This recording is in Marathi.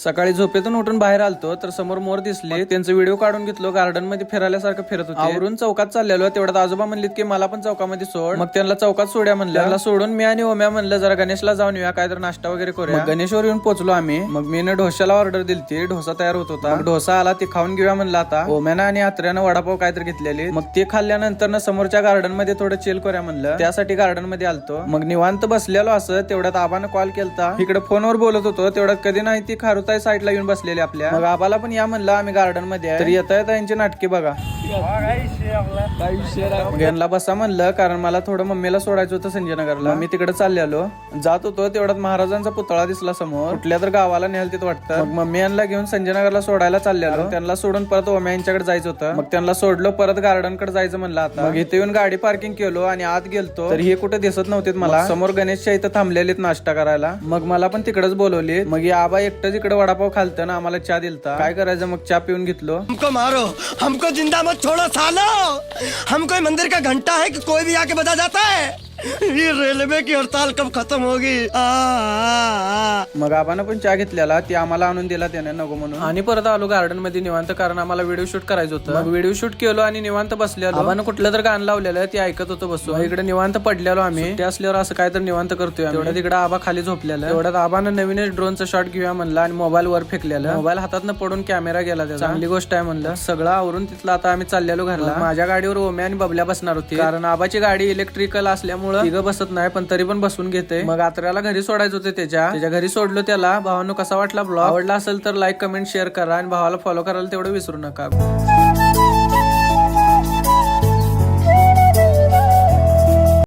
सकाळी झोपेतून उठून बाहेर आलतो तर समोर मोर दिसले, त्यांचा व्हिडिओ काढून घेतलो। गार्डन मध्ये फिरायल्यासारखं फिरत होते। आवरून चौकात चाललेलो, तेवढ्यात आजोबा म्हणलीत की मला पण चौकामध्ये सोड। मग त्यांना चौकात सोड्या म्हणलं। त्याला सोडून मी आणि ओम्या म्हणलं जरा गणेशला जाऊन येऊया, काहीतरी नाश्ता वगैरे करूया। गणेशवर येऊन पोहोचलो आम्ही। मग मी ढोश्याला ऑर्डर दिलती, ढोसा तयार होत होता। ढोसा आला, ते खाऊन घेऊया म्हणलं। आता ओम्यानं आणि आत्र्यानं वडापाव काहीतरी घेतलेले, मग ते खाल्ल्यानंतर ना समोरच्या गार्डन मध्ये थोडं चिल करूया म्हणलं, त्यासाठी गार्डन मध्ये आलतो। मग निवांत बसलेलो असं, तेवढ्यात आबानं कॉल केलता। इकडे फोनवर बोलत होतो, तेवढ्यात कधी नाही ती खारुताई साईडला येऊन बसलेली आपल्या। मग आबाला पण या म्हणलं, आम्ही गार्डन मध्ये तर येता येता यांची नाटके बघा। यांना बसा म्हणलं, कारण मला थोडं मम्मीला सोडायचं होतं संजयनगरला। मी तिकडे चाललेलो, जात होतो तेवढ्यात महाराजांचा पुतळा दिसला समोर, कुठल्या तर गावाला नेल तिथं वाटतं। मग मम्मी यांना घेऊन संजयनगरला सोडायला चाललेलो, त्यांना सोडून परत ओम्या यांच्याकडे जायचं होतं। मग त्यांना सोडलो, परत गार्डन कडे जायचं म्हणलं आता। मग इथे येऊन गाडी पार्किंग केलो आणि आत गेलतो, तर हे कुठे दिसत नव्हते मला। समोर गणेशच्या इथं थांबलेलीत नाश्ता करायला, मग मला पण तिकडेच बोलवली। मग या आबा एकटंच इकडे वडापाव खालतं ना, आम्हाला चहा दिलता। काय करायचं मग चहा पिऊन घेतलो। हमको मारो, हमको जिंदा मत छोड़ो सालो। हम कोई मंदिर का घंटा है कि कोई भी आके बजा जाता है। ये रेलवे की हड़ताल कब खत्म होगी? मग आबानं पण चहा घेतलेला, ती आम्हाला आणून दिला त्याने नको म्हणून। आणि परत आलो गार्डन मध्ये निवांत, कारण आम्हाला व्हिडिओ शूट करायचं होतं। मग व्हिडिओ शूट केलो आणि निवांत बसलेलो। आबानं कुठलं तर गाणं लावलेलं, ते ऐकत होतो बसून। इकडे निवांत पडलेलो आम्ही, ते असल्यावर असं काय तर निवांत करतोय। तेवढ्या तिकडे आबा खाली झोपलेलं, तेवढ्यात आबानं नवीनच ड्रोनचा शॉट घेऊया म्हणलं आणि मोबाईल वर फेकलेलं। मोबाईल हातातनं पडून कॅमेरा गेला त्याचा, चांगली गोष्ट आहे म्हणलं। सगळं आवरून तिथलं आता आम्ही चाललेलो घरला। माझ्या गाडीवर ओम्या आणि बबल्या बसणार होती, कारण आबाची गाडी इलेक्ट्रिकल असल्यामुळे तिघं बसत नाही, पण तरी पण बसून घेते। मग आत्र्याला घरी सोडायचं होते, त्याच्या घरी सोडलो त्याला। भावांनो, कसा वाटला ब्लॉग? आवडला असेल तर लाईक, कमेंट, शेअर करा आणि भावाला फॉलो करायला तेवढं विसरू नका।